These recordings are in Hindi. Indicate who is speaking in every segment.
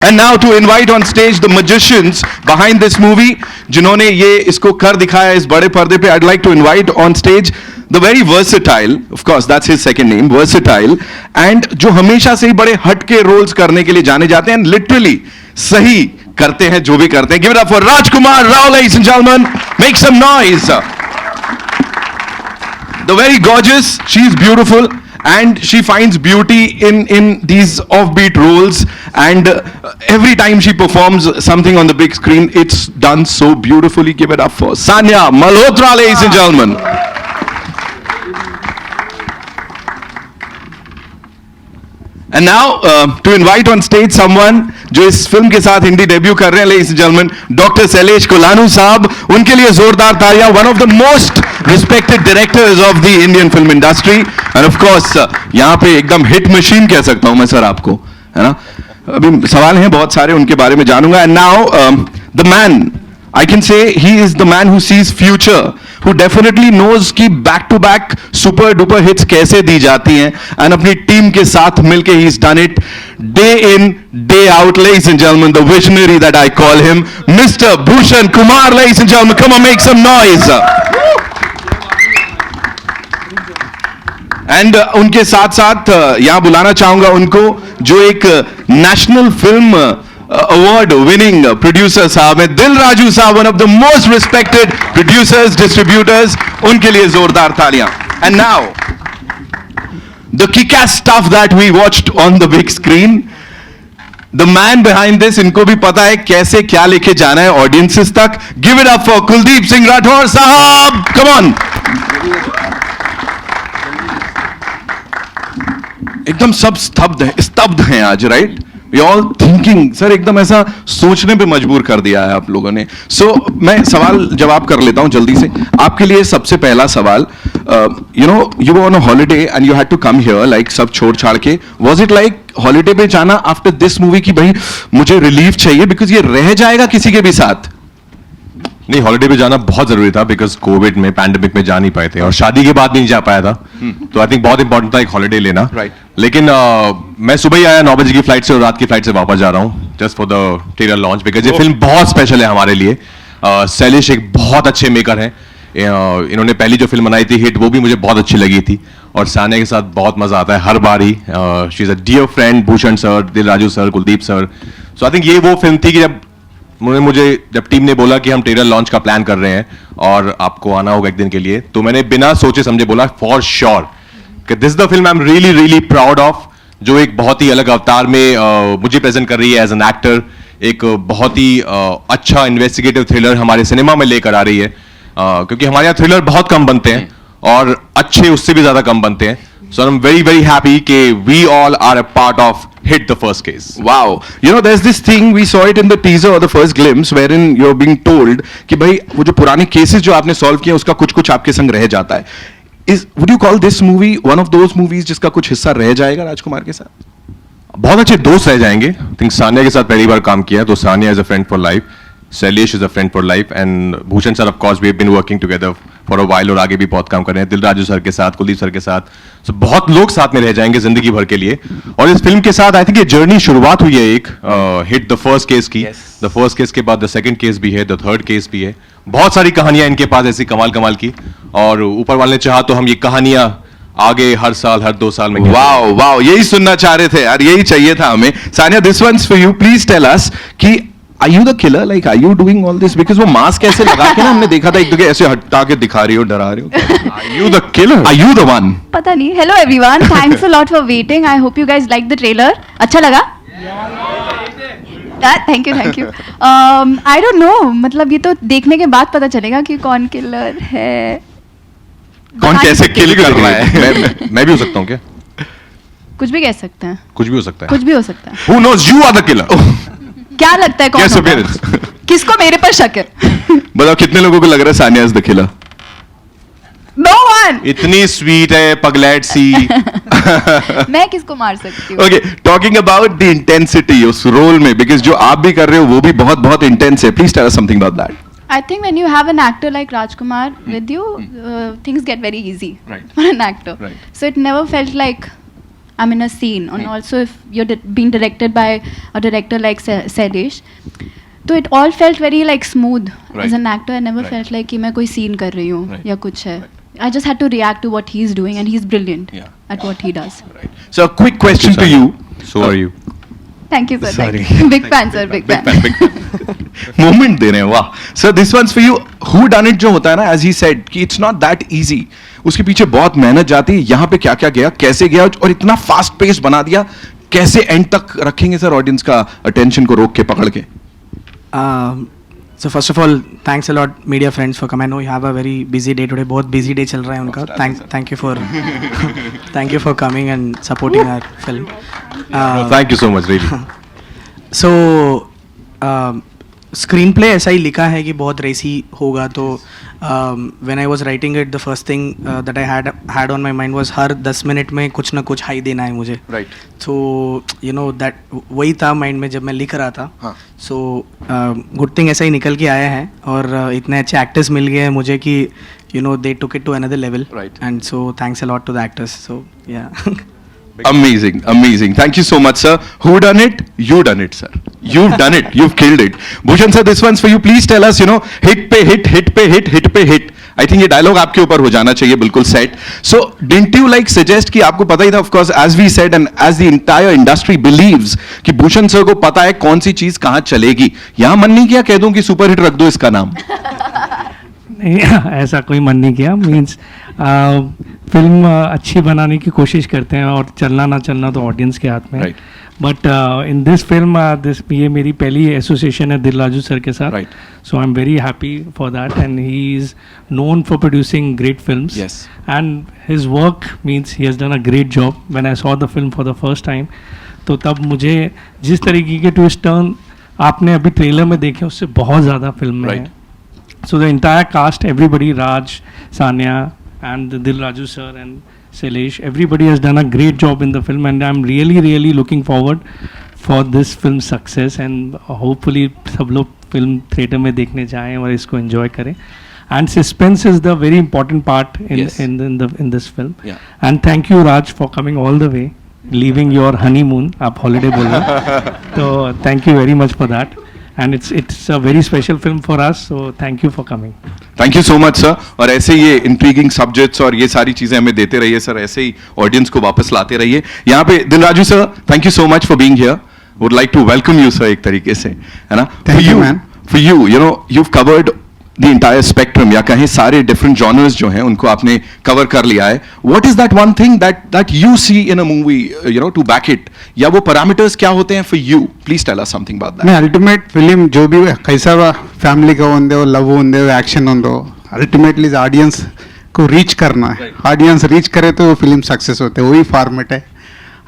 Speaker 1: And now to invite on stage the magicians behind this movie, जिन्होंने ये इसको कर दिखाया इस बड़े पर्दे पे, I'd like to invite on stage the very versatile, of course that's his second name, versatile, and जो हमेशा से ही बड़े हटके रोल्स करने के लिए जाने जाते हैं, literally सही करते हैं जो भी करते हैं. Give it up for Rajkumar Rao, ladies and gentlemen. Make some noise. The very gorgeous, she's beautiful, and she finds beauty in these offbeat roles, and every time she performs something on the big screen, it's done so beautifully. Give it up for Sanya Malhotra, ladies and gentlemen. And now to invite on stage someone जो इस फिल्म के साथ हिंदी डेब्यू कर रहे हैं, ladies and gentlemen, doctor Shailesh Kulanu साहब. उनके लिए जोरदार तालियां. One of the most respected directors of the Indian film industry, and of course यहाँ पे एकदम हिट मशीन कह सकता हूं मैं सर आपको, है ना. अभी सवाल हैं बहुत सारे, उनके बारे में जानूंगा. And now the man, I can say he is the man who sees future, who definitely knows कि back to back super duper hits कैसे दी जाती हैं, and अपनी टीम के साथ मिलके he's done it day in day out. Ladies and gentlemen, the visionary that I call him, Mr. Bhushan Kumar. Ladies and gentlemen, come on, make some noise. And उनके साथ साथ यहाँ बुलाना चाहूंगा उनको जो एक national film award winning producer साहब है, दिल राजू साहब, one of the most respected producers, distributors. उनके लिए जोरदार तालियां. And now the kick-ass stuff that we watched on the big screen, the man behind this, इनको भी पता है कैसे क्या लेके जाना है audiences तक. Give it up for Kuldeep Singh Rathore साहब. Come on. एकदम सब स्तब्ध हैं आज, right? We all thinking, sir एकदम ऐसा सोचने पे मजबूर कर दिया है आप लोगों ने. So मैं सवाल जवाब कर लेता हूं जल्दी से. आपके लिए सबसे पहला सवाल, you were on a holiday and you had to come here, like सब छोड़ छाड़ के. Was it like holiday पे जाना after this movie कि भाई मुझे रिलीफ चाहिए because ये रह जाएगा किसी के भी साथ?
Speaker 2: नहीं, हॉलिडे पे जाना बहुत जरूरी था बिकॉज कोविड में, पैंडेमिक में जा नहीं पाए थे और शादी के बाद भी नहीं जा पाया था. तो आई थिंक बहुत इंपॉर्टेंट था एक हॉलिडे लेना.
Speaker 1: राइट.
Speaker 2: लेकिन मैं सुबह ही आया 9 बजे की फ्लाइट से और रात की फ्लाइट से वापस जा रहा हूँ just for the trailer launch because ये फिल्म बहुत स्पेशल है हमारे लिए. शैलेश एक बहुत अच्छे मेकर हैं. इन्होंने पहली जो फिल्म बनाई थी हिट, वो भी मुझे बहुत अच्छी लगी थी और सानिया के साथ बहुत मजा आता है हर बार ही. She is a dear friend, Bhushan sir, Dil Raju sir, Kuldeep sir. So I think ये वो फिल्म थी कि जब टीम ने बोला कि हम ट्रेलर लॉन्च का प्लान कर रहे हैं और आपको आना होगा एक दिन के लिए, तो मैंने बिना सोचे समझे बोला फॉर श्योर कि this the film I am really really proud of, जो एक बहुत ही अलग अवतार में मुझे प्रेजेंट कर रही है एज एन एक्टर. एक बहुत ही अच्छा इन्वेस्टिगेटिव थ्रिलर हमारे सिनेमा में लेकर आ रही है, क्योंकि हमारे यहाँ थ्रिलर बहुत कम बनते हैं और अच्छे उससे भी ज्यादा कम बनते हैं. So I'm very very happy कि we all are a part of Hit the First Case.
Speaker 1: Wow. There's this thing, we saw it in the teaser or the first glimpse wherein you're being told कि भाई वो जो पुराने केसेस जो आपने सॉल्व किए उसका कुछ आपके संग रह जाता है. Would you call this movie one of those movies जिसका कुछ हिस्सा रह जाएगा राजकुमार के साथ?
Speaker 2: बहुत अच्छे दोस्त रह जाएंगे. I think सानिया के साथ पहली बार काम किया तो Sania is a friend for life. Shailesh is a friend for life and Bhushan sir, of course, we have been working together for a while और आगे भी बहुत काम कर रहे हैं. दिल राजू सर के साथ, कुलदीप सर के साथ, so बहुत लोग साथ में रह जाएंगे जिंदगी भर के लिए. और इस फिल्म के साथ आई थिंक ये जर्नी शुरुआत हुई है एक हिट द फर्स्ट केस की. द फर्स्ट केस के बाद द सेकंड केस भी है, द थर्ड केस भी है. बहुत सारी कहानियां इनके पास ऐसी कमाल की, और ऊपर वाले ने चाहा तो हम ये कहानियां आगे हर साल हर 2 साल में.
Speaker 1: वाओ वाओ, यही सुनना चाह रहे थे यार, यही चाहिए था हमें. Sania, this one's for you. Please tell us कि Are you the killer? Like, are you doing all this? Because वो मास्क ऐसे लगा के ना हमने देखा था, एक दूसरे ऐसे हटा के दिखा रही हो, डरा रही हो.
Speaker 2: Are you the killer?
Speaker 1: Are you the one?
Speaker 3: पता नहीं. Hello everyone. Thanks a lot for waiting. I hope you guys liked the trailer. अच्छा लगा? Thank you. I don't know. मतलब ये तो देखने के बाद पता चलेगा कि कौन किलर है.
Speaker 1: कौन कैसे किल कर रहा है?
Speaker 2: मैं भी हो सकता हूँ क्या?
Speaker 3: कुछ भी कह सकते हैं.
Speaker 2: कुछ भी हो सकता है.
Speaker 3: कुछ भी हो सकता है.
Speaker 1: Who knows? You are the killer.
Speaker 3: क्या लगता है कौन होगा? किसको मेरे पर शक है?
Speaker 1: बताओ कितने लोगों को लग रहा है Sania is the killer?
Speaker 3: No one.
Speaker 2: इतनी स्वीट है, पगलैट सी.
Speaker 3: मैं किसको मार सकती हूँ?
Speaker 1: Okay, talking about the intensity उस रोल में, because जो आप भी कर रहे हो वो भी बहुत इंटेंस है. Please tell us something about that.
Speaker 3: I think when you have an actor like Rajkumar with you, things get very easy
Speaker 1: Right.
Speaker 3: for an actor.
Speaker 1: Right.
Speaker 3: So it never felt like I'm in a scene, and also if you're being directed by a director like Sailesh, so it all felt very like smooth.
Speaker 1: Right.
Speaker 3: As an actor, I never
Speaker 1: Right.
Speaker 3: felt like कि मैं कोई scene कर रही हूँ
Speaker 1: Right.
Speaker 3: या कुछ है. I just had to react to what he's doing, and he's brilliant
Speaker 1: Yeah.
Speaker 3: at what he does.
Speaker 1: Right. So a quick question to you.
Speaker 2: So are you?
Speaker 3: Thank you, sir.
Speaker 1: Sorry.
Speaker 3: Thank you. Big fan, sir. Big fan.
Speaker 1: Moment दे रहे हैं, वाह सर. This one's for you. Who done it जो होता है ना, एज ही सेड कि इट्स नॉट दैट इजी. उसके पीछे बहुत मेहनत जाती है. यहाँ पे क्या क्या गया, कैसे गया, और इतना फास्ट पेस बना दिया. कैसे एंड तक रखेंगे सर ऑडियंस का अटेंशन को रोक के, पकड़ के?
Speaker 4: So first of all, thanks a lot, media friends, for coming. I know you have a very busy day today. बहुत busy day चल रहा है उनका. Thank you for thank you for coming and supporting our film.
Speaker 2: Thank you so much, really.
Speaker 4: So screen play ऐसा ही लिखा है कि बहुत रेसी होगा. तो when I was writing it, the first thing that I had on my mind was her 10 minute में कुछ ना कुछ हाई देना है मुझे.
Speaker 1: Right.
Speaker 4: So you know that वही था माइंड में जब मैं लिख रहा था.
Speaker 1: हाँ.
Speaker 4: सो गुड थिंग ऐसा ही निकल के आया है, और इतने अच्छे एक्टर्स मिल गए हैं मुझे कि you know they took it to another level.
Speaker 1: Right.
Speaker 4: And so thanks a lot to the actors. So yeah
Speaker 1: Amazing, amazing. Thank you so much, sir. Who done it? You done it, sir. You've done it. You've killed it. Bhushan sir, this one's for you. Please tell us, hit पे hit, hit पे hit, hit पे hit. I think ये dialogue आपके ऊपर हो जाना चाहिए, बिल्कुल set. So, didn't you like suggest कि आपको पता ही था, of course, as we said and as the entire industry believes कि भूषण sir को पता है कौन सी चीज कहाँ चलेगी. यहाँ मन नहीं किया कह दूं कि सुपर हिट रख दो इसका नाम?
Speaker 5: नहीं, ऐसा कोई मन नहीं किया. मीन्स फिल्म अच्छी बनाने की कोशिश करते हैं, और चलना ना चलना तो ऑडियंस के हाथ में.
Speaker 1: Right.
Speaker 5: But in this film ये मेरी पहली एसोसिएशन है दिल राजू सर के साथ.
Speaker 1: Right.
Speaker 5: So I am very happy for that, and he is known for producing great films.
Speaker 1: Yes.
Speaker 5: And his work means he has done a great job. When I saw the film for the first time, तो तब मुझे जिस तरीके के ट्विस्ट टर्न आपने अभी ट्रेलर में देखे उससे बहुत ज़्यादा फिल्म में
Speaker 1: Right.
Speaker 5: है. So the entire cast, everybody, Raj, Sanya, and Dil Raju sir and Sailesh, everybody has done a great job in the film, and I'm really, really looking forward for this film's success, and hopefully सब लोग film theater में देखने जाएं और इसको enjoy करें. And suspense is the very important part in
Speaker 1: Yes.
Speaker 5: in this film.
Speaker 1: Yeah.
Speaker 5: And thank you Raj for coming all the way, leaving your honeymoon. आप holiday बोल रहे हैं. तो thank you very much for that. And it's a very special film for us, so thank you for coming.
Speaker 1: Thank you so much sir. और ऐसे ही ये इंट्रीगिंग सब्जेक्ट्स और ये सारी चीजें हमें देते रहिए सर. ऐसे ही ऑडियंस को वापस लाते रहिए. यहाँ पे Dil Raju sir, thank you so much for being here. Would like to welcome you sir एक तरीके से, है ना?
Speaker 6: Thank you, man.
Speaker 1: For you, you've covered the entire spectrum, या कहें सारे different genres जो हैं उनको आपने कवर कर लिया है. What is that one thing that you see in a movie, to back it? या वो parameters क्या होते हैं for you? Please tell us something about that.
Speaker 6: मैं अल्टीमेट फिल्म जो भी कैसा ఫ్యామిలీ का ఉందో లవ్ ఉందో యాక్షన్ ఉందో अल्टीमेटली ऑडियंस को रीच करना है. ऑडियंस रीच करे तो वो फिल्म सक्सेस होते हैं. वही फॉर्मेट है.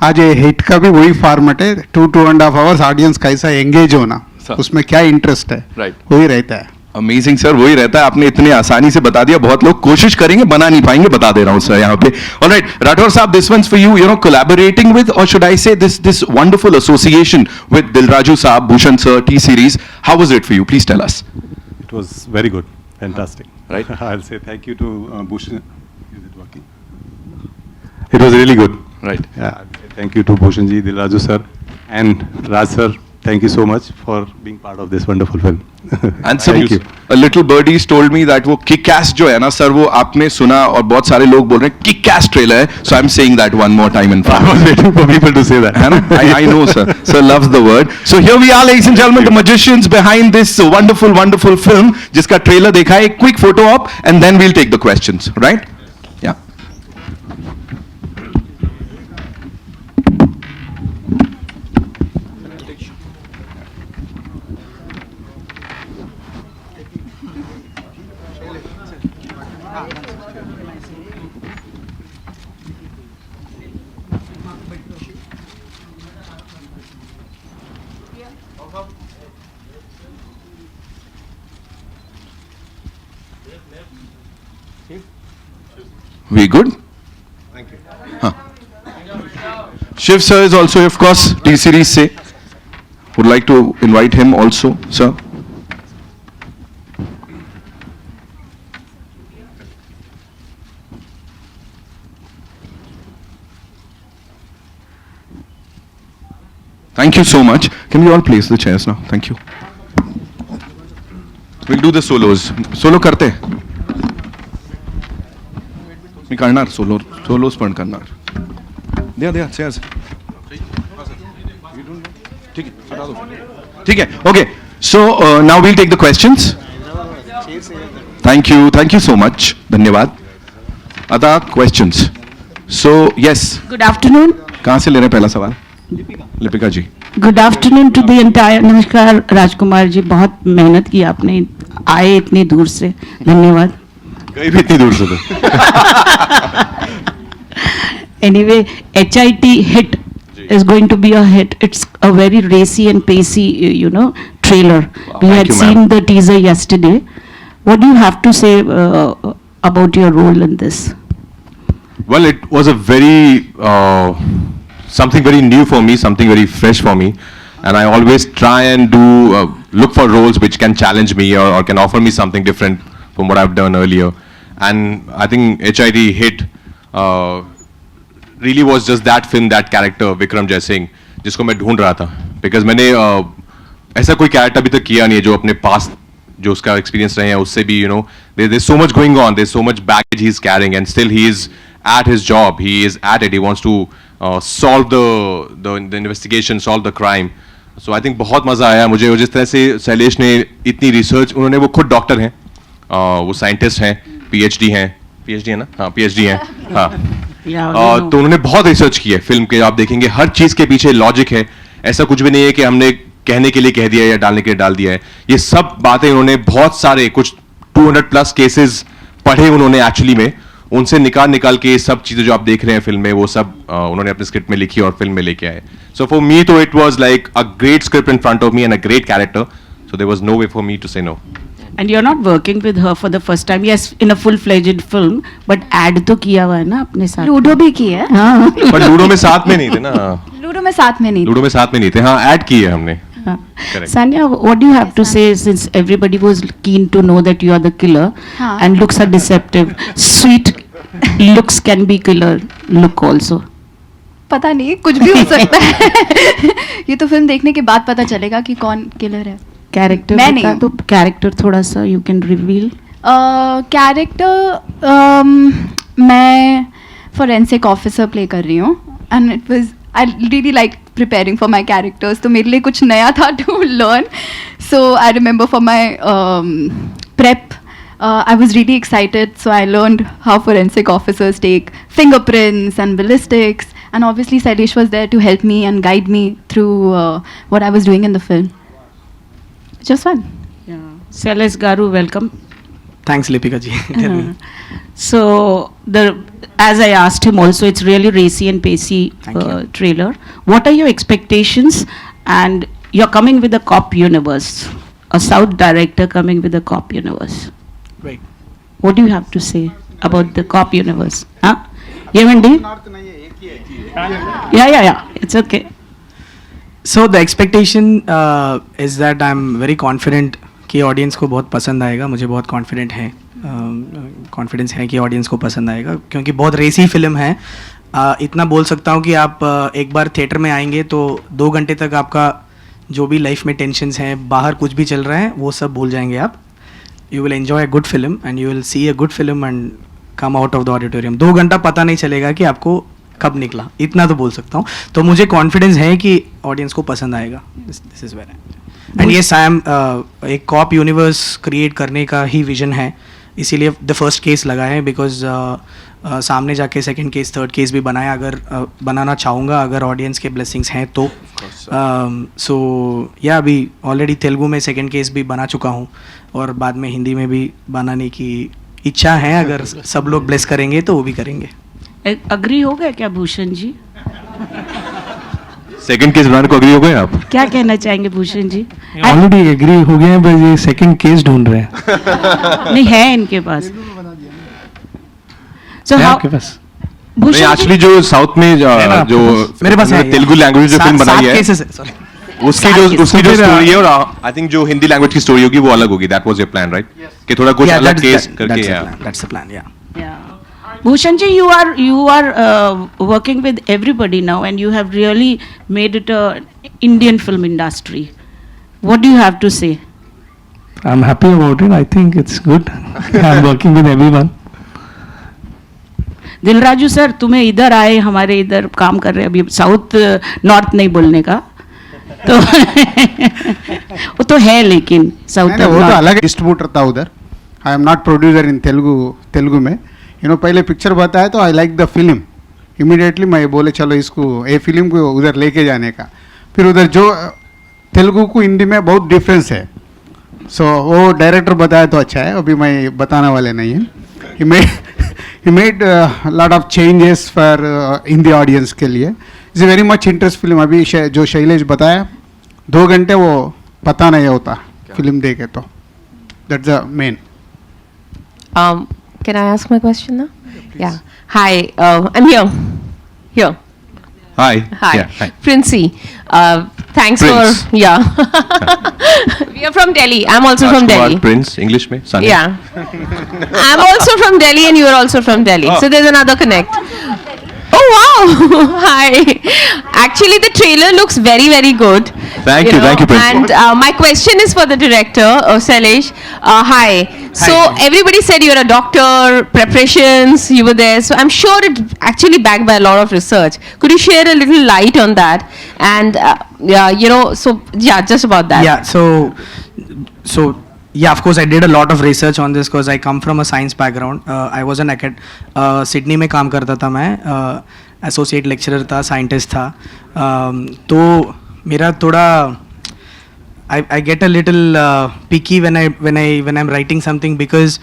Speaker 6: आज ये हिट का भी वही फॉर्मेट है. 2.5 आवर्स ऑडियंस कैसा एंगेज होना,
Speaker 1: सर.
Speaker 6: उसमें क्या इंटरेस्ट है,
Speaker 1: Right.
Speaker 6: वही रहता है.
Speaker 1: अमेजिंग सर, वही रहता है. आपने इतने आसानी से बता दिया, बहुत लोग कोशिश करेंगे बना नहीं पाएंगे, बता दे रहा हूं सर यहाँ पे. ऑलराइट राठौर साहब, this one's for you, collaborating with, or should I say this wonderful association with Dilraju साहब, Bhushan sir, T series, how was it for you? Please tell us.
Speaker 7: It was very good, fantastic.
Speaker 1: Right.
Speaker 7: I'll say thank you to Bhushan. Is it working? It was really good.
Speaker 1: Right.
Speaker 7: Yeah. I'll say thank you to Bhushan ji, Dilraju sir, and Raj sir. Thank you so much for being part of this wonderful film.
Speaker 1: And sir,
Speaker 7: Thank you.
Speaker 1: Little birdies told me that वो किक एस जो है ना सर, वो आपने सुना और बहुत सारे लोग बोल रहे हैं किक एस ट्रेलर है. So I am saying that one more time in
Speaker 7: I was waiting for people to say that.
Speaker 1: है ना? I know sir. Sir loves the word. So here we are, ladies and gentlemen, the magicians behind this wonderful film, जिसका ट्रेलर देखा है. Quick photo op and then we'll take the questions, right? Yeah. We good? Thank you. Shiv sir is also, of course, T series say. Would like to invite him also, sir. Thank you so much. Can we all place the chairs now? Thank you. We'll do the solos. Solo करते? मी करणार solos पण करणार. द्या chairs. ठीक है. Okay. So now we'll take the questions. Thank you so much. धन्यवाद. आता questions. So yes.
Speaker 8: Good afternoon.
Speaker 1: कहाँ से ले रहे हैं पहला सवाल? लिपिका जी.
Speaker 8: Good afternoon to the entire. नमस्कार राजकुमार जी, बहुत मेहनत की आपने, आए इतनी दूर से, धन्यवाद.
Speaker 2: कहीं भी इतनी दूर से तो.
Speaker 8: Anyway, HIT hit is going to be a hit. It's a very racy and pacey, trailer. We
Speaker 2: Thank
Speaker 8: had
Speaker 2: you,
Speaker 8: seen
Speaker 2: ma'am.
Speaker 8: the teaser yesterday. What do you have to say about your role in this?
Speaker 2: Well, it was a very something very new for me, something very fresh for me, and I always try and look for roles which can challenge me or can offer me something different from what I've done earlier. And I think HIT hit really was just that film, that character Vikram Jai Singh, जिसको मैं ढूंढ रहा था, because मैंने ऐसा कोई character अभी तक किया नहीं है जो अपने past जो उसका experience रहे हैं उससे भी there's so much going on, there's so much baggage he's carrying, and still he is at his job, he is at it, he wants to solve the investigation, solve the crime. So I think बहुत मजा आया मुझे, और जिस तरह से शैलेश ने इतनी research, उन्होंने, वो खुद डॉक्टर हैं, वो साइंटिस्ट हैं, PhD है ना, हाँ PhD हैं, हाँ. तो उन्होंने बहुत रिसर्च की है फिल्म के, आप देखेंगे हर चीज के पीछे लॉजिक है, ऐसा कुछ भी नहीं है कि हमने कहने के लिए कह दिया या डालने के लिए डाल दिया है. ये सब बातें उन्होंने बहुत सारे कुछ 200+ केसेस पढ़े उन्होंने एक्चुअली में, उनसे निकाल के सब चीजें जो आप देख रहे हैं फिल्म में वो सब उन्होंने अपने स्क्रिप्ट में लिखी और फिल्म में लेके आए. सो फॉर मी तो it was like a great script in front of me and a great character, so there was no way for me to say no.
Speaker 8: And you're not working with her for the first time, yes, in a full-fledged film, but ad तो किया हुआ है ना अपने साथ.
Speaker 3: लूडो भी की है.
Speaker 8: हाँ.
Speaker 2: पर लूडो में साथ में नहीं थे ना.
Speaker 3: लूडो में साथ में नहीं.
Speaker 2: लूडो में साथ में नहीं थे, हाँ ऐड की है हमने. Correct.
Speaker 8: Sanya, what do you have to say, since everybody was keen to know that you are the killer,
Speaker 3: हाँ.
Speaker 8: and looks are deceptive. Sweet looks can be killer look also.
Speaker 3: पता नहीं, कुछ भी हो सकता है. ये तो फिल्म देखने के बाद पता चलेगा कि कौन किलर है.
Speaker 8: Character
Speaker 3: मैं
Speaker 8: बता
Speaker 3: नहीं
Speaker 8: तो कैरेक्टर थोड़ा सा you can reveal.
Speaker 3: कैरेक्टर मैं फोरेंसिक ऑफिसर प्ले कर रही हूँ, and it was I really like preparing for my characters. तो मेरे लिए कुछ नया था to learn. So I remember for my prep I was really excited, so I learned how forensic officers take fingerprints and ballistics, and obviously Sailesh was there to help me and guide me through what I was doing in the film. Just fun.
Speaker 8: Sailesh Garu, welcome.
Speaker 4: Thanks, Lipika ji. Tell me.
Speaker 8: So as I asked him also, it's really racy and pacey
Speaker 4: Thank you.
Speaker 8: trailer. What are your expectations? And you're coming with a cop universe, a South director coming with a cop universe.
Speaker 4: Right.
Speaker 8: What do you have to say about the cop universe? Huh? Yemendi? Yeah. It's okay.
Speaker 4: So the expectation is that I'm very confident कि ऑडियंस को बहुत पसंद आएगा. मुझे बहुत कॉन्फिडेंट है, कॉन्फिडेंस है कि ऑडियंस को पसंद आएगा, क्योंकि बहुत रेसी फिल्म है. इतना बोल सकता हूँ कि आप एक बार थिएटर में आएंगे तो 2 घंटे तक आपका जो भी लाइफ में टेंशन्स हैं, बाहर कुछ भी चल रहा है, वो सब भूल जाएंगे आप. You will enjoy a good film and you will see a good film and come out of the auditorium. 2 घंटा पता नहीं चलेगा कि आपको कब निकला, इतना तो बोल सकता हूँ. तो मुझे कॉन्फिडेंस है कि ऑडियंस को पसंद आएगा. This is very and yes I am एक कॉप यूनिवर्स क्रिएट करने का ही विजन है, इसीलिए द फर्स्ट केस लगाए हैं, बिकॉज सामने जाके सेकंड केस, थर्ड केस भी बनाया, अगर बनाना चाहूँगा अगर ऑडियंस के ब्लेसिंग्स हैं तो. सो या अभी ऑलरेडी तेलुगु में सेकंड केस भी बना चुका हूँ और बाद में हिंदी में भी बनाने की इच्छा है. अगर सब लोग ब्लेस करेंगे तो वो भी करेंगे.
Speaker 8: अग्री हो गए क्या भूषण जी?
Speaker 2: सेकंड केस बनाने को अग्री हो गए आप?
Speaker 8: क्या कहना चाहेंगे भूषण जी?
Speaker 5: ऑलरेडी एग्री हो गए हैं, बस ये सेकंड केस ढूंढ रहे हैं.
Speaker 8: नहीं है इनके पास. So
Speaker 5: है
Speaker 8: how
Speaker 5: आपके पास?
Speaker 2: नहीं,
Speaker 8: भूषण जी,
Speaker 2: एक्चुअली जो साउथ में जो
Speaker 4: मेरे पास है
Speaker 2: तेलुगु लैंग्वेज जो फिल्म बनाई है,
Speaker 4: सॉरी,
Speaker 2: उसकी जो स्टोरी है, और आई थिंक जो हिंदी लैंग्वेज की स्टोरी होगी वो अलग होगी. That was your plan, right? कि थोड़ा कुछ अलग केस करके.
Speaker 4: That's the plan. या
Speaker 8: yeah. Bhushan ji, you are working with everybody now, and you have really made it a Indian film industry. What do you have to say?
Speaker 5: I'm happy about it. I think it's good. I'm working with everyone.
Speaker 8: Dil Raju sir, तुम्हें इधर आए, हमारे इधर काम कर रहे हैं, अभी साउथ नॉर्थ नहीं बोलने का तो वो तो है, लेकिन साउथ
Speaker 6: वो तो अलग डिस्ट्रीब्यूटर था उधर. I am not producer in Telugu में. पहले पिक्चर बताया तो I like the film. Immediately मैं बोले चलो इसको ये फिल्म को उधर लेके जाने का. फिर उधर जो तेलुगु को हिंदी में बहुत डिफरेंस है. सो वो डायरेक्टर बताया तो अच्छा है, अभी मैं बताने वाले नहीं है. He made a lot of changes for Hindi audience के लिए. It's very much interest film. अभी जो शैलेश बताया 2 घंटे वो पता नहीं होता फिल्म देखे तो. That's the main.
Speaker 9: Can I ask my question now? Yeah. Hi, I'm here. Here.
Speaker 2: Hi.
Speaker 9: Hi.
Speaker 2: Yeah, hi.
Speaker 9: Princey. Thanks
Speaker 2: Prince.
Speaker 9: for, yeah. We are from Delhi. I'm also from
Speaker 2: Rajkumar
Speaker 9: Delhi.
Speaker 2: Prince, English में. Sanya.
Speaker 9: Yeah. I'm also from Delhi and you are also from Delhi.
Speaker 2: Oh.
Speaker 9: So there's another connect. Oh wow. Hi. Actually the trailer looks very, very good.
Speaker 2: Thank you, Prince.
Speaker 9: And my question is for the director, Sailesh. Hi. So everybody said you're a doctor, preparations, you were there. So I'm sure it's actually backed by a lot of research. Could you share a little light on that? And yeah, so yeah, just about that.
Speaker 4: Yeah, so yeah, of course I did a lot of research on this because I come from a science background. I was an Sydney में काम करता था मैं, associate lecturer था, scientist था. तो मेरा थोड़ा I get a little picky when I'm writing something because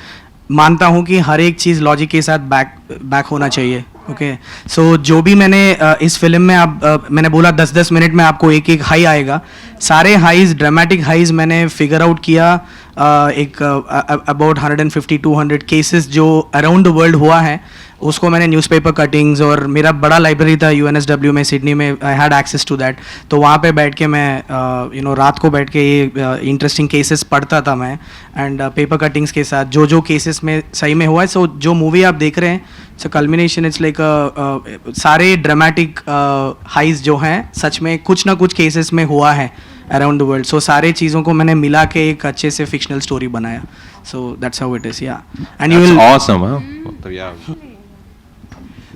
Speaker 4: मानता हूँ कि हर एक चीज़ लॉजिक के साथ बैक होना चाहिए. ओके सो जो भी मैंने इस फिल्म में मैंने बोला 10-10 मिनट में आपको एक हाई आएगा. सारे हाईज, ड्रामेटिक हाईज मैंने फिगर आउट किया. एक अबाउट 150-200 केसेस जो अराउंड द वर्ल्ड हुआ है उसको मैंने न्यूज़पेपर कटिंग्स, और मेरा बड़ा लाइब्रेरी था UNSW में सिडनी में, I had access to that. तो वहाँ पे बैठ के मैं रात को बैठ के ये इंटरेस्टिंग केसेस पढ़ता था मैं, एंड पेपर कटिंग्स के साथ जो केसेस में सही में हुआ है. सो जो मूवी आप देख रहे हैं, सो कल्मिनेशन इट्स लाइक सारे ड्रामेटिक हाइज जो हैं सच में कुछ ना कुछ केसेस में हुआ है अराउंड द वर्ल्ड. सो सारे चीज़ों को मैंने मिला के एक अच्छे से फिक्शनल स्टोरी बनाया. So that's how it is. या एंड यू विल
Speaker 2: ऑसम. मतलब यार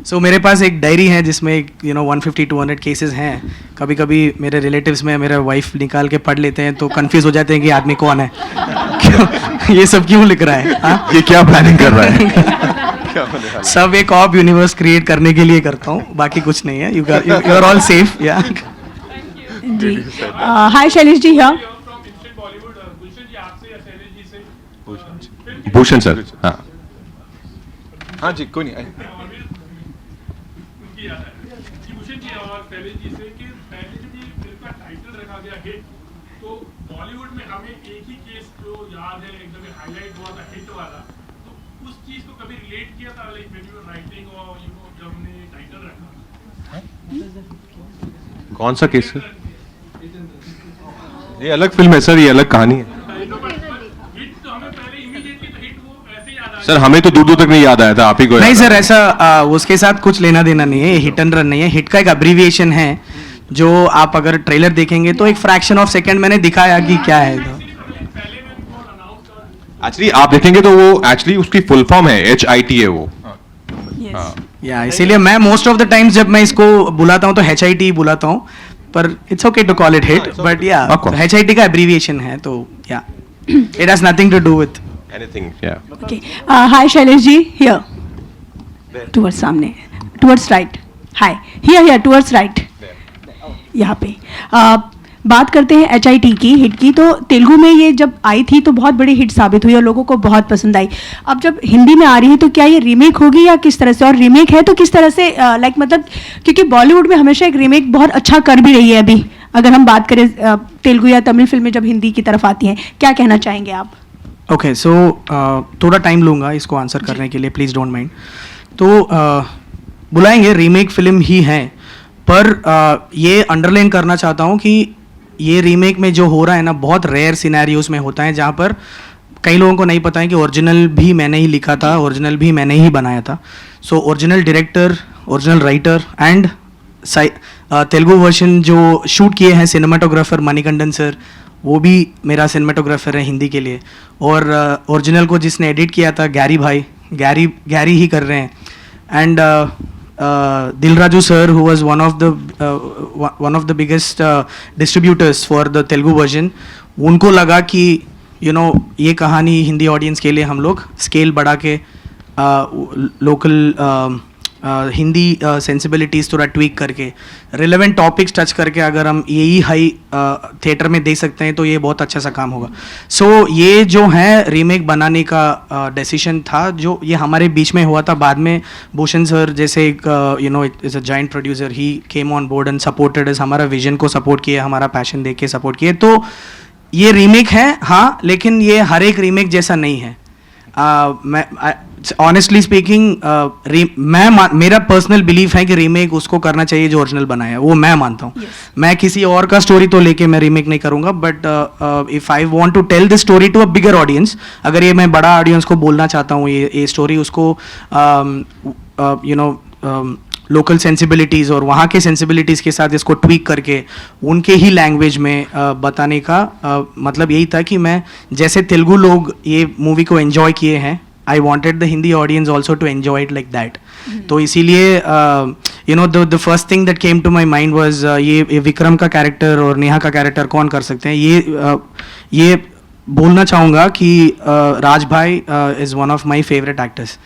Speaker 4: सो मेरे पास एक डायरी है जिसमें 150-200 केसेस हैं. कभी कभी मेरे रिलेटिव्स में मेरा वाइफ निकाल के पढ़ लेते हैं तो कंफ्यूज हो जाते हैं कि आदमी कौन है, क्यों ये सब क्यों लिख रहा है.
Speaker 2: ये क्या प्लानिंग कर रहा है?
Speaker 4: सब एक ऑफ यूनिवर्स क्रिएट करने के लिए करता हूँ, बाकी कुछ नहीं है. You are all safe. Yeah
Speaker 10: जी. हाय शैलेश जी. हाँ
Speaker 2: भूषण सर. हाँ हाँ जी, कोई नहीं.
Speaker 11: भूषण जी और शैलेश जी से कि पहले जब ये फिल्म का टाइटल रखा गया हिट, तो बॉलीवुड में हमें एक ही केस जो याद है एकदम हाईलाइट हुआ था हिट वाला, तो उस चीज को कभी रिलेट किया था like when you were writing और जब हमने टाइटल रखा?
Speaker 2: कौन सा केस है? ये अलग फिल्म है सर, ये अलग कहानी है सर. हमें तो दूर दूर तक नहीं याद आया था, आप ही को.
Speaker 4: नहीं सर, ऐसा उसके साथ कुछ लेना देना नहीं है. हिट एंड रन नहीं है. हिट का एक अब्रीविएशन है जो आप अगर ट्रेलर देखेंगे तो एक फ्रैक्शन ऑफ सेकंड मैंने दिखाया कि क्या है.
Speaker 2: एक्चुअली आप देखेंगे तो वो एक्चुअली उसकी फुल फॉर्म है HIT है वो.
Speaker 4: या इसीलिए मैं मोस्ट ऑफ द टाइम्स जब मैं इसको बुलाता हूँ तो HIT बुलाता हूँ, पर it's okay to call it hit. But yeah HIT का अब्रीविएशन है, तो yeah it has nothing to do with
Speaker 2: anything. Yeah.
Speaker 10: Okay. Hi Shailesh ji. Here. Towards सामने. Towards right. Hi. Here towards right. यहाँ पे. बात करते हैं HIT की, हिट की. तो तेलुगु में ये जब आई थी तो बहुत बड़ी हिट साबित हुई और लोगों को बहुत पसंद आई. अब जब हिंदी में आ रही है तो क्या ये रीमेक होगी या किस तरह से, और रीमेक है तो किस तरह से, लाइक मतलब क्योंकि बॉलीवुड में हमेशा एक रीमेक बहुत अच्छा कर भी रही है. अभी अगर हम बात करें तेलुगु या तमिल फिल्में जब हिंदी की तरफ आती हैं, क्या कहना चाहेंगे आप?
Speaker 4: ओके सो थोड़ा टाइम लूँगा इसको आंसर करने के लिए, प्लीज़ डोंट माइंड. तो बुलाएंगे, रीमेक फिल्म ही है, पर ये अंडरलाइन करना चाहता हूँ कि ये रीमेक में जो हो रहा है ना, बहुत रेयर सिनेरियोज में होता है जहाँ पर कई लोगों को नहीं पता है कि ओरिजिनल भी मैंने ही लिखा था, ओरिजिनल भी मैंने ही बनाया था. So original director, original writer and Telugu version जो शूट किए हैं सिनेमाटोग्राफर मणिकंदन सर, वो भी मेरा सिनेमाटोग्राफर है हिंदी के लिए. और ओरिजिनल को जिसने एडिट किया था गैरी भाई, गैरी ही कर रहे हैं. एंड दिल Raju sir who was one of the biggest distributors for the Telugu version. उनको लगा कि ये कहानी हिंदी ऑडियंस के लिए हम लोग स्केल बढ़ा के लोकल हिंदी सेंसिबिलिटीज़ थोड़ा ट्वीक करके रिलेवेंट टॉपिक्स टच करके अगर हम यही हाई थिएटर में दे सकते हैं तो ये बहुत अच्छा सा काम होगा. सो ये जो है रीमेक बनाने का डिसीजन था, जो ये हमारे बीच में हुआ था. बाद में भूषण सर जैसे एक is a giant producer, he came on board and supported us, हमारा विजन को सपोर्ट किए, हमारा पैशन देख के सपोर्ट किए. तो ये रीमेक है हाँ, लेकिन ये हर एक रीमेक जैसा नहीं है. मैं ऑनेस्टली स्पीकिंग मेरा पर्सनल बिलीफ है कि रीमेक उसको करना चाहिए जो ओरिजिनल बनाया है, वो मैं मानता हूँ. मैं किसी और का स्टोरी तो लेके मैं रीमेक नहीं करूँगा, but if I want to tell this story to a bigger audience, अगर ये मैं बड़ा ऑडियंस को बोलना चाहता हूँ ये स्टोरी, उसको लोकल सेंसिबिलिटीज़ और वहाँ के सेंसिबिलिटीज़ के साथ इसको ट्वीक करके उनके ही लैंग्वेज में बताने का मतलब यही था कि मैं जैसे तेलुगु लोग ये मूवी को एंजॉय किए हैं, I wanted the Hindi audience also to enjoy it like that. तो इसीलिए the first thing that came to my mind was ये विक्रम का कैरेक्टर और नेहा का कैरेक्टर कौन कर सकते हैं. ये बोलना चाहूँगा कि राज भाई is one of my favourite actors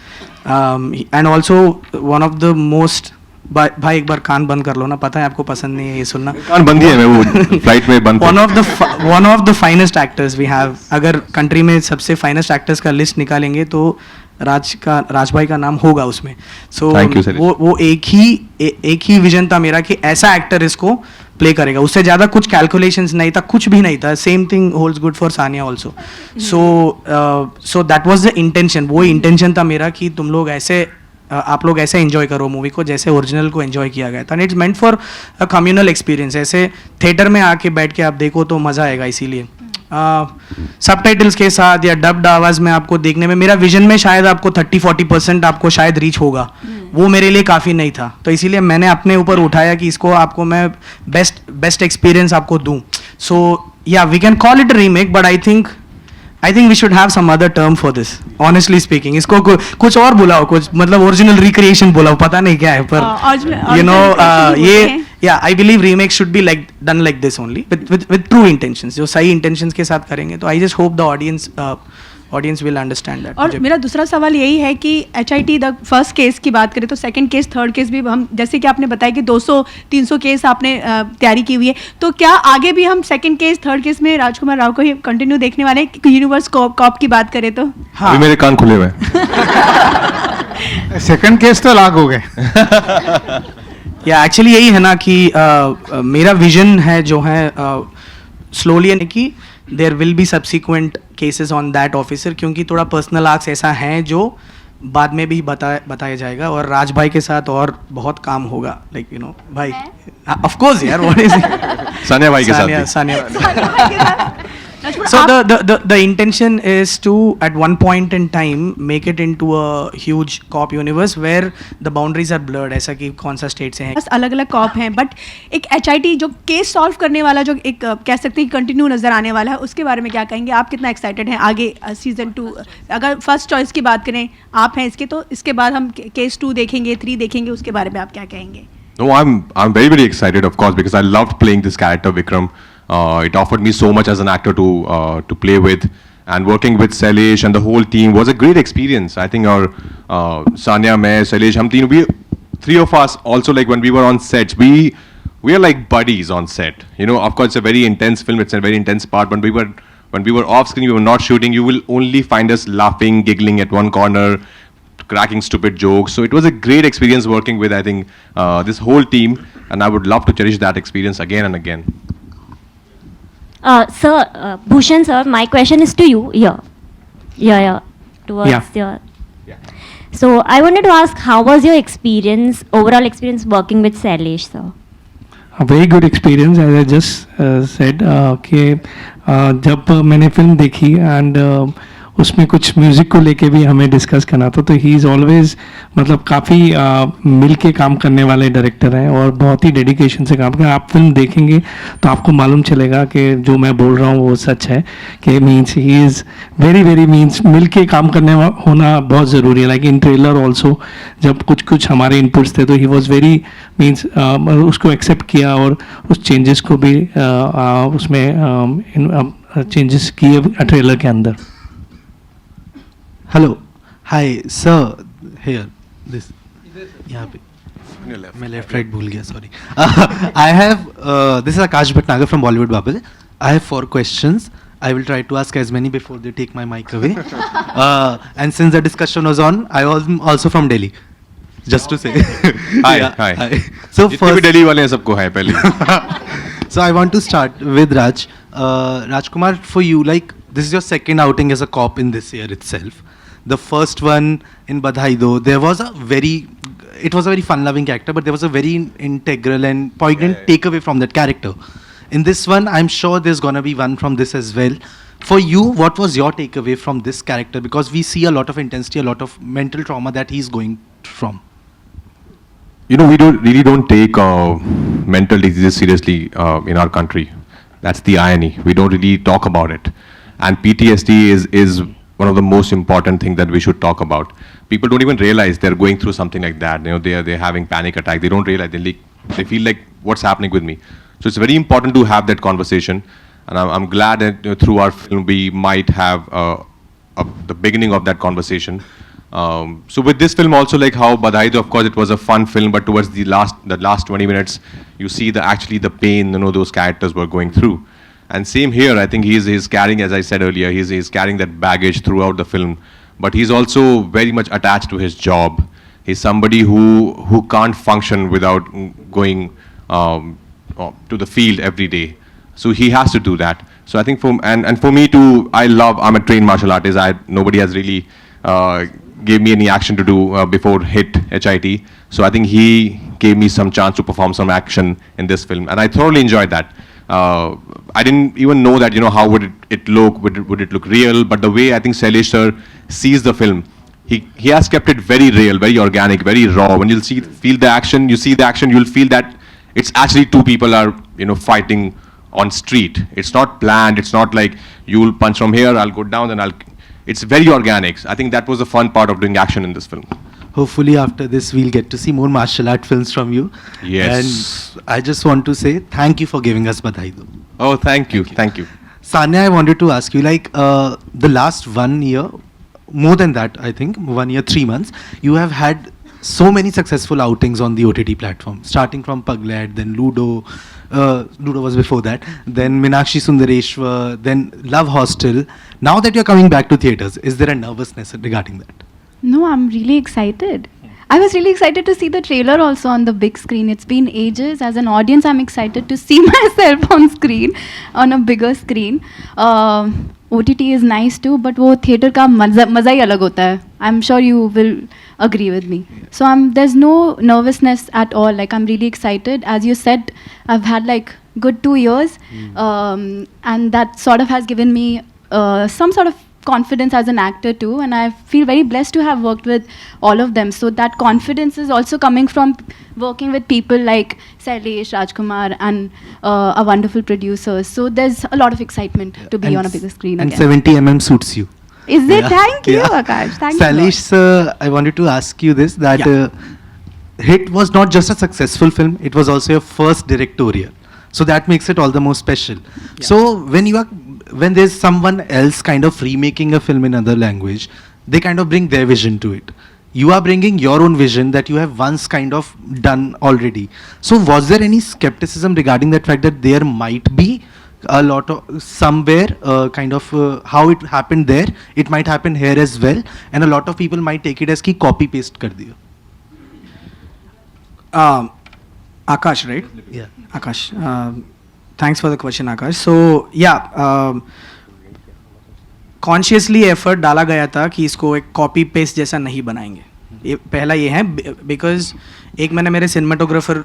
Speaker 4: and also one of the most. भाई एक बार कान बंद कर लो ना, पता है आपको पसंद नहीं है ये सुनना.
Speaker 2: कान बंद ही है, मैं वो फ्लाइट में बंद.
Speaker 4: One of the finest actors we have. अगर कंट्री में सबसे फाइनेस्ट एक्टर्स का लिस्ट निकालेंगे तो राज भाई का नाम होगा उसमें. सो वो एक ही विजन था मेरा कि ऐसा एक्टर इसको प्ले करेगा. उससे ज़्यादा कुछ कैलकुलेशंस नहीं था, कुछ भी नहीं था. Same thing holds good for Sania also. So that was the intention. वो इंटेंशन था मेरा कि तुम लोग ऐसे आप लोग ऐसे एंजॉय करो मूवी को जैसे ओरिजिनल को एंजॉय किया गया था. It's meant for a communal experience. ऐसे थिएटर में आके बैठ के आप देखो तो मज़ा आएगा. इसीलिए सबटाइटल्स के साथ या डब्ड आवाज़ में आपको देखने में, मेरा विजन में शायद आपको 30-40% आपको शायद रीच होगा, वो मेरे लिए काफ़ी नहीं था. तो इसीलिए मैंने अपने ऊपर उठाया कि इसको आपको मैं बेस्ट एक्सपीरियंस आपको दूँ. So yeah we can call it remake, but I think we should have some other term for this. Honestly speaking, इसको कुछ और बुलाओ, कुछ मतलब ओरिजिनल रिक्रिएशन बुलाओ, पता नहीं क्या है, पर ये I believe remake should be done like this only with true intentions. जो सही intentions के साथ करेंगे तो I just hope the audience will understand that.
Speaker 10: और मेरा दूसरा सवाल यही है कि HIT द फर्स्ट केस की बात करें तो सेकंड केस, थर्ड केस भी हम, जैसे कि आपने बताया कि 200-300 केस आपने तैयारी की हुई है, तो क्या आगे भी हम सेकंड केस, थर्ड केस में राजकुमार राव को ही कंटिन्यू देखने वाले हैं? यूनिवर्स कॉप की बात करें तो
Speaker 2: हाँ, अभी मेरे कान खुले हुए.
Speaker 6: सेकंड केस तो लाग हो गए.
Speaker 4: या एक्चुअली यही है ना कि मेरा विजन है जो है स्लोली कि there will be subsequent cases on that officer, क्योंकि थोड़ा पर्सनल आर्क्स ऐसा हैं जो बाद में भी बताया जाएगा. और राज भाई के साथ और बहुत काम होगा, लाइक भाई ऑफ कोर्स यार, व्हाट इज
Speaker 2: सानिया भाई के साथ.
Speaker 4: Sania. So the intention is to at one point in time make it into a huge cop universe where the boundaries are blurred. ऐसा कि कौन सा स्टेट से है,
Speaker 10: बस अलग अलग कॉप हैं, बट एक HIT जो केस सॉल्व करने वाला जो एक कह सकते हैं कंटिन्यू नजर आने वाला है, उसके बारे में क्या कहेंगे आप? कितना एक्साइटेड हैं आगे सीजन 2? अगर फर्स्ट चॉइस की बात करें आप हैं इसके, तो इसके बाद हम केस 2 देखेंगे, 3 देखेंगे, उसके बारे में आप क्या कहेंगे?
Speaker 2: No, I'm very excited, of course, because I loved playing this character, Vikram. It offered me so much as an actor to play with, and working with Sailesh and the whole team was a great experience. I think our Sanya, मैं, Sailesh, we 3 of us also, like when we were on sets, we are like buddies on set. Of course, it's a very intense film. It's a very intense part. When we were off screen, we were not shooting. You will only find us laughing, giggling at one corner, cracking stupid jokes. So it was a great experience working with, I think, this whole team, and I would love to cherish that experience again and again.
Speaker 12: Sir, Bhushan sir, my question is to you here. Yeah. Towards your.
Speaker 2: Yeah.
Speaker 12: So I wanted to ask, how was your overall experience working with Sailesh sir?
Speaker 5: A very good experience, as I just said. कि जब मैंने फिल्म देखी and उसमें कुछ म्यूज़िक को लेके भी हमें डिस्कस करना था, तो ही इज़ ऑलवेज मतलब काफ़ी मिल के काम करने वाले डायरेक्टर हैं और बहुत ही डेडिकेशन से काम करें. आप फिल्म देखेंगे तो आपको मालूम चलेगा कि जो मैं बोल रहा हूँ वो सच है, कि means he is very means मिल के काम करने होना बहुत ज़रूरी है. लाइक इन ट्रेलर ऑल्सो जब कुछ हमारे इनपुट्स थे तो ही वॉज वेरी मीन्स उसको एक्सेप्ट किया और उस चेंजेस को भी उसमें चेंजेस किए ट्रेलर के अंदर.
Speaker 13: Hello, hi sir, here this यहाँ पे मैं लेफ्ट राइट भूल गया, sorry. I have this is Akash Bhatnagar from Bollywood Bubble. I have 4 questions. I will try to ask as many before they take my mic away. And since the discussion was on, I was also from Delhi. Just to say.
Speaker 2: Hi.
Speaker 13: So
Speaker 2: जितने भी दिल्ली वाले हैं सबको है पहले.
Speaker 13: So I want to start with Raj. Rajkumar, for you, like this is your second outing as a cop in this year itself. The first one in Badhai Do, it was a very fun-loving character, but there was a very integral and poignant takeaway from that character. In this one, I'm sure there's gonna be one from this as well. For you, what was your takeaway from this character? Because we see a lot of intensity, a lot of mental trauma that he's going from.
Speaker 2: You know, we don't take mental diseases seriously in our country. That's the irony. We don't really talk about it. And PTSD is one of the most important things that we should talk about. People don't even realize they're going through something like that. You know, they're having panic attack. They don't realize. They feel like, what's happening with me? So it's very important to have that conversation. And I'm glad that through our film we might have the beginning of that conversation. So with this film also, like how Badhai Do, of course it was a fun film, but towards the last 20 minutes, you see the pain, you know, those characters were going through. And same here, I think he's carrying, as I said earlier, he's carrying that baggage throughout the film. But he's also very much attached to his job. He's somebody who can't function without going to the field every day. So he has to do that. So I think for me too, I'm a trained martial artist. Nobody has really gave me any action to do before HIT. So I think he gave me some chance to perform some action in this film, and I thoroughly enjoyed that. I didn't even know that, you know, how would it look, would it look real, but the way I think Sailesh sir sees the film, he has kept it very real, very organic, very raw. When you'll feel the action, you'll feel that it's actually two people are, you know, fighting on street. It's not planned. It's not like you'll punch from here, I'll go down, and it's very organic. I think that was the fun part of doing action in this film.
Speaker 13: Hopefully after this we'll get to see more martial art films from you.
Speaker 2: Yes.
Speaker 13: And I just want to say thank you for giving us Badhai Do.
Speaker 2: Oh, thank you.
Speaker 13: Sanya, I wanted to ask you, like the last 1 year, more than that, I think 1 year 3 months, you have had so many successful outings on the OTT platform, starting from Pagglad, then Ludo. Ludo was before that, then Meenakshi Sundareshwar, then Love Hostel. Now that you're coming back to theatres, is there a nervousness regarding that?
Speaker 3: No, I'm really excited. I was really excited to see the trailer also on the big screen. It's been ages. As an audience, I'm excited to see myself on screen, on a bigger screen. OTT is nice too, but वो theatre का मज़ा ही अलग होता है. I'm sure you will agree with me. So there's no nervousness at all. Like, I'm really excited. As you said, I've had like good 2 years, and that sort of has given me some sort of confidence as an actor too, and I feel very blessed to have worked with all of them. So that confidence is also coming from working with people like Sailesh, Rajkumar, and a wonderful producers. So there's a lot of excitement to be on a bigger screen
Speaker 13: and
Speaker 3: again.
Speaker 13: 70mm suits you.
Speaker 3: Is it? Thank you, Akash. Thank
Speaker 13: Sailesh,
Speaker 3: you.
Speaker 13: sir, I wanted to ask you this, that Hit was not just a successful film, it was also your first directorial. So that makes it all the more special. So when there's someone else kind of remaking a film in another language, they kind of bring their vision to it. You are bringing your own vision that you have once kind of done already. So was there any skepticism regarding that fact that there might be a lot of somewhere how it happened there, it might happen here as well, and a lot of people might take it as ki copy paste kar diya?
Speaker 4: Akash, right?
Speaker 13: Yeah.
Speaker 4: Akash. Thanks for the question, Akash. So yeah, consciously effort डाला गया था कि इसको एक कॉपी पेस्ट जैसा नहीं बनाएंगे. पहला ये है बिकॉज एक मैंने मेरे सिनेमाटोग्राफर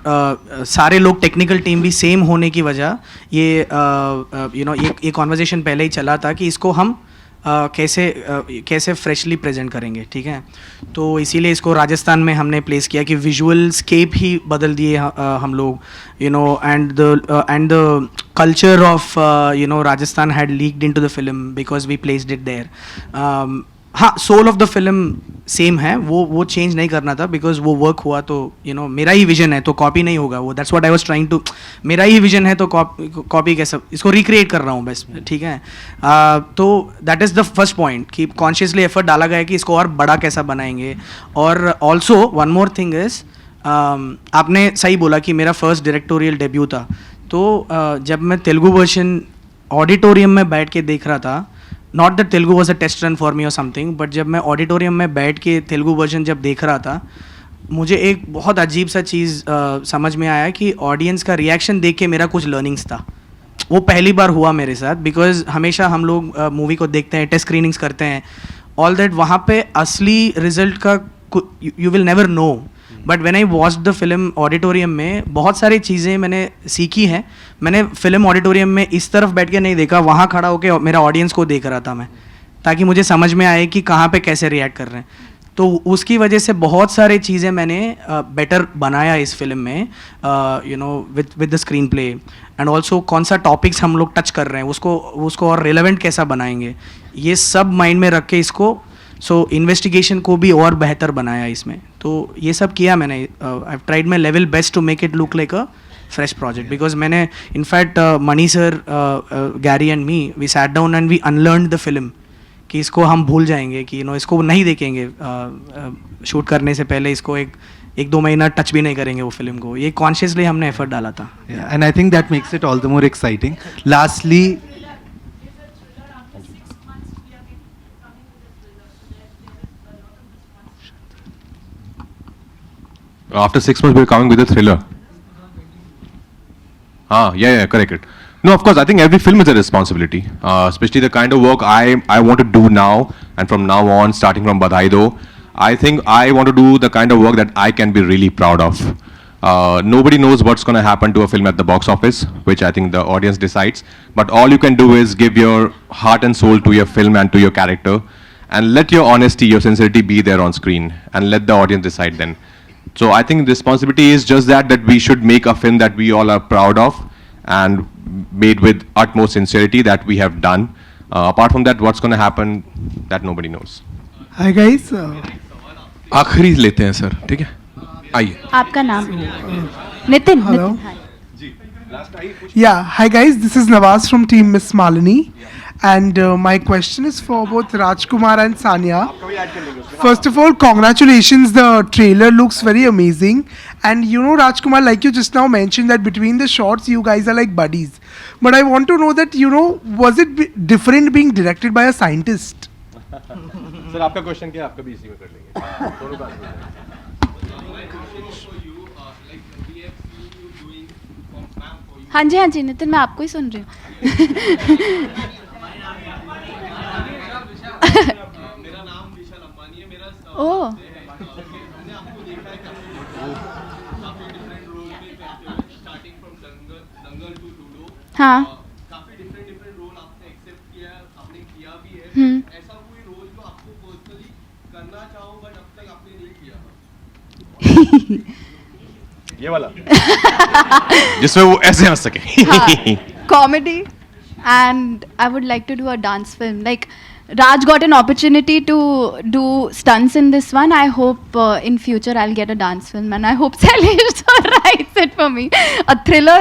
Speaker 4: सारे लोग टेक्निकल टीम भी सेम होने की वजह ये ये कॉन्वर्जेशन पहले ही चला था कि इसको हम कैसे फ्रेशली प्रेजेंट करेंगे, ठीक है। तो इसीलिए इसको राजस्थान में हमने प्लेस किया कि विजुअल स्केप ही बदल दिए हम लोग, you know, and the culture of you know Rajasthan had leaked into the film because we placed it there. हाँ, soul of the film same है, वो चेंज नहीं करना था बिकॉज वो वर्क हुआ तो यू नो मेरा ही विजन है तो कॉपी नहीं होगा वो, that's what I was trying to, मेरा ही विजन है तो कॉपी कैसे, इसको रिक्रिएट कर रहा हूँ बस, ठीक है। तो that is the first point कि कॉन्शियसली एफर्ट डाला गया कि इसको और बड़ा कैसा बनाएंगे। और also one more thing is, आपने सही बोला कि मेरा फर्स्ट डायरेक्टोरियल डेब्यू था, तो जब मैं तेलुगु वर्जन ऑडिटोरियम में बैठ के देख रहा था, not that Telugu was a test run for me और समथिंग, बट जब मैं ऑडिटोरियम में बैठ के तेलुगु वर्जन जब देख रहा था, मुझे एक बहुत अजीब सा चीज़ समझ में आया कि ऑडियंस का रिएक्शन देख के मेरा कुछ लर्निंग्स था। वो पहली बार हुआ मेरे साथ, बिकॉज हमेशा हम लोग मूवी को देखते हैं, टेस्ट स्क्रीनिंग्स करते हैं, ऑल दैट, वहाँ पे असली रिजल्ट का you will never know, but when I watch the film auditorium में बहुत सारी चीज़ें मैंने सीखी हैं। मैंने फिल्म ऑडिटोरियम में इस तरफ बैठ के नहीं देखा, वहाँ खड़ा होकर मेरा ऑडियंस को देख रहा था मैं, ताकि मुझे समझ में आए कि कहाँ पे कैसे रिएक्ट कर रहे हैं। तो उसकी वजह से बहुत सारी चीज़ें मैंने बेटर बनाया इस फिल्म में, you know, with the screen play, and also कौन सा टॉपिक्स हम लोग टच कर रहे हैं उसको और रिलेवेंट कैसा बनाएंगे, ये सब माइंड में रख के इसको इन्वेस्टिगेशन को भी और बेहतर बनाया इसमें। तो ये सब किया मैंने, I tried my level best to make it look like a fresh project, because मैंने in fact Mani sir, Gary and me, we sat down and we unlearn the film कि इसको हम भूल जाएंगे, कि इसको नहीं देखेंगे शूट करने से पहले, इसको एक दो महीना टच भी नहीं करेंगे वो फिल्म को। ये कॉन्शियसली हमने एफर्ट डाला था,
Speaker 13: and I think that makes it all the more exciting. Lastly,
Speaker 2: after 6 months we're coming with a thriller. Yeah, correct. No, of course, I think every film is a responsibility, especially the kind of work I want to do now, and from now on, starting from Badhai Do, I think I want to do the kind of work that I can be really proud of. Nobody knows what's going to happen to a film at the box office, which I think the audience decides, but all you can do is give your heart and soul to your film and to your character, and let your honesty, your sincerity be there on screen, and let the audience decide then. So I think the responsibility is just that we should make a film that we all are proud of and made with utmost sincerity that we have done. Apart from that, what's going to happen, that nobody knows.
Speaker 14: Hi guys.
Speaker 1: आखिरी लेते हैं सर, ठीक है, आइए।
Speaker 3: आपका नाम? Nitin.
Speaker 14: Hello.
Speaker 3: Nitin,
Speaker 14: Yeah, hi guys, this is Nawaz from Team Miss Malini, and my question is for both Rajkumar and Sanya. First of all, congratulations, the trailer looks very amazing, and you know Rajkumar, like you just now mentioned that between the shots you guys are like buddies, but I want to know that, you know, was it different being directed by a scientist?
Speaker 2: Sir, आपका क्वेश्चन क्या है? आपका भी इसी में कर लेंगे, दोनों का आंसर दें।
Speaker 3: हाँ जी नितिन, मैं आपको ही सुन रही हूँ। ओह, हाँ,
Speaker 2: ये वाला जिसमें वो ऐसे हंस सके।
Speaker 3: comedy, and I would like to do a dance film. Like Raj got an opportunity to do stunts in this one. I hope in future I'll get a dance film, and I hope Sailesh writes it for me. A thriller,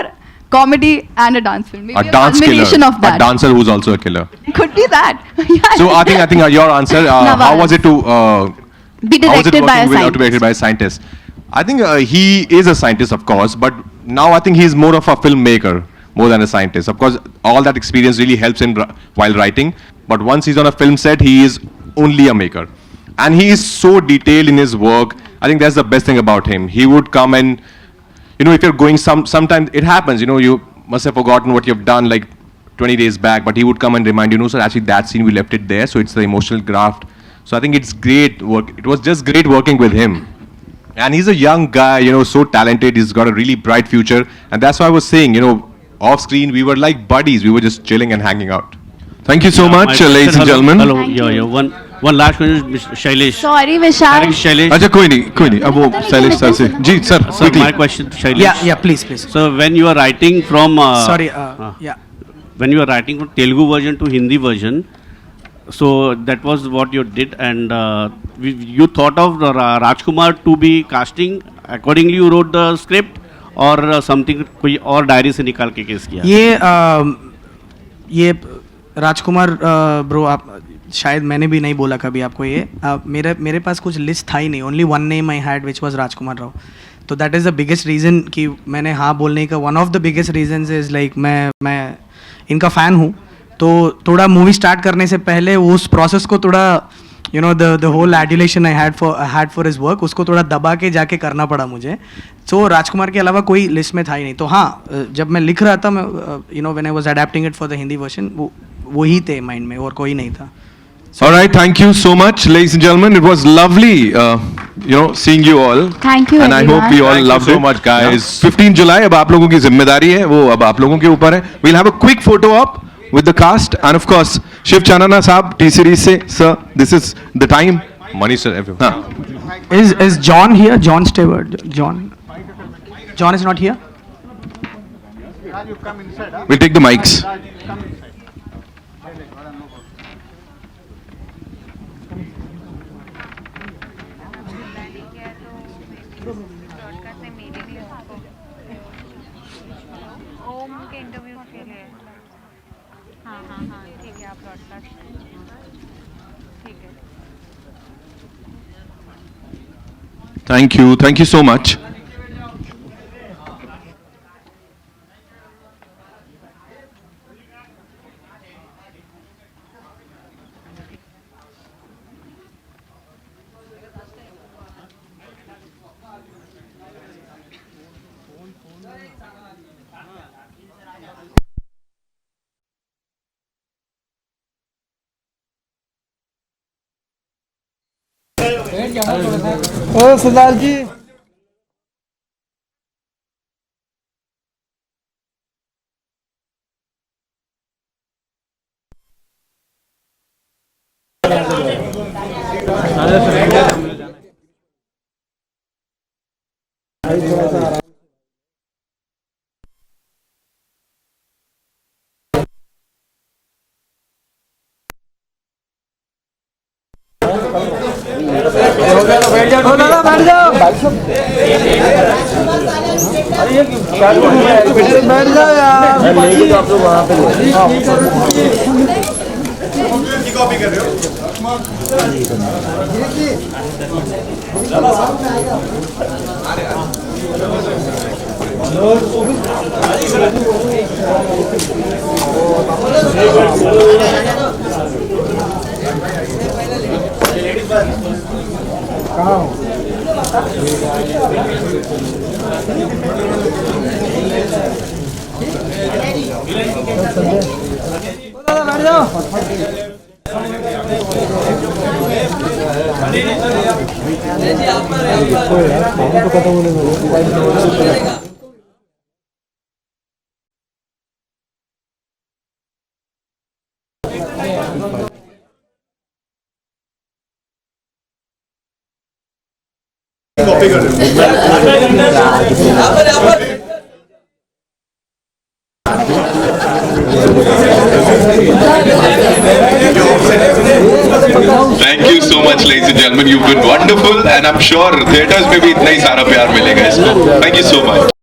Speaker 3: comedy, and a dance film. Maybe
Speaker 2: A dance
Speaker 3: combination
Speaker 2: killer,
Speaker 3: of that.
Speaker 2: a dancer who's also a killer.
Speaker 3: Could be that. Yeah.
Speaker 2: So I think your answer. How was it to
Speaker 3: Be directed by a
Speaker 2: directed
Speaker 3: scientist.
Speaker 2: by a scientist? I think he is a scientist, of course, but now I think he's more of a filmmaker more than a scientist. Of course, all that experience really helps him while writing. But once he's on a film set, he is only a maker, and he is so detailed in his work. I think that's the best thing about him. He would come and, you know, if you're going sometimes it happens, you know, you must have forgotten what you've done like 20 days back, but he would come and remind you, no, sir, actually that scene we left it there, so it's the emotional graft. So I think it's great work. It was just great working with him. And he's a young guy, you know, so talented. He's got a really bright future. And that's why I was saying, you know, off screen, we were like buddies. We were just chilling and hanging out.
Speaker 1: Thank you so much, ladies and gentlemen.
Speaker 5: Hello, yeah. One last question, Mr. Shailesh.
Speaker 3: Sorry, Vishal.
Speaker 5: Shailesh.
Speaker 1: अच्छा कोई नहीं अब वो शैलेश सर से जी sir
Speaker 5: Sir,
Speaker 1: quickly.
Speaker 5: my question, Shailesh.
Speaker 4: Yeah, please.
Speaker 5: So when you are writing from
Speaker 4: Sorry, yeah.
Speaker 5: when you are writing from Telugu version to Hindi version, so that was what you did, and you thought of Rajkumar to be casting. Accordingly, you wrote the script, or something कोई और डायरी से निकाल के केस किया?
Speaker 4: ये राजकुमार ब्रो, आप शायद मैंने भी नहीं बोला कभी आपको ये, मेरे पास कुछ लिस्ट था ही नहीं. Only one name I had which was Rajkumar Rao. तो that is the biggest reason कि मैंने हाँ बोलने का. One of the biggest reasons is like मैं इनका फ़ैन हूँ, तो थोड़ा मूवी स्टार्ट करने से पहले उस प्रोसेस को थोड़ा you know the whole adulation I had for his work, उसको थोड़ा दबा के जाके करना पड़ा मुझे. सो राजकुमार के अलावा कोई लिस्ट में था ही नहीं. तो हाँ, जब मैं लिख रहा था, मैं you know when I was adapting it for the Hindi version, वो ही थे माइंड में, और कोई नहीं था.
Speaker 1: All right, thank you so much, ladies and gentlemen. It was lovely, seeing you all.
Speaker 3: Thank you,
Speaker 1: and I hope we all
Speaker 2: Thank you
Speaker 1: loved
Speaker 2: so
Speaker 1: it.
Speaker 2: much, guys.
Speaker 1: 15 July अब आप लोगों की जिम्मेदारी है, वो अब आप लोगों के ऊपर है. We'll have a quick photo op with the cast, and of course, Shiv Chanana साहब T series से, sir, this is the time.
Speaker 2: Money sir, everyone.
Speaker 4: Is John here? John Stewart. John is not here.
Speaker 1: We'll take the mics. Thank you so much.
Speaker 14: ओ सरदार जी. बैठ जाओ. बैठ जाओ यार. आप लोग वहाँ पे कॉपी कर रहे बैठ जाओ. कॉपी कर
Speaker 1: Thank you so much, ladies and gentlemen. You've been wonderful, and I'm sure theaters में भी इतना ही सारा प्यार मिलेगा इसको. Thank you so much.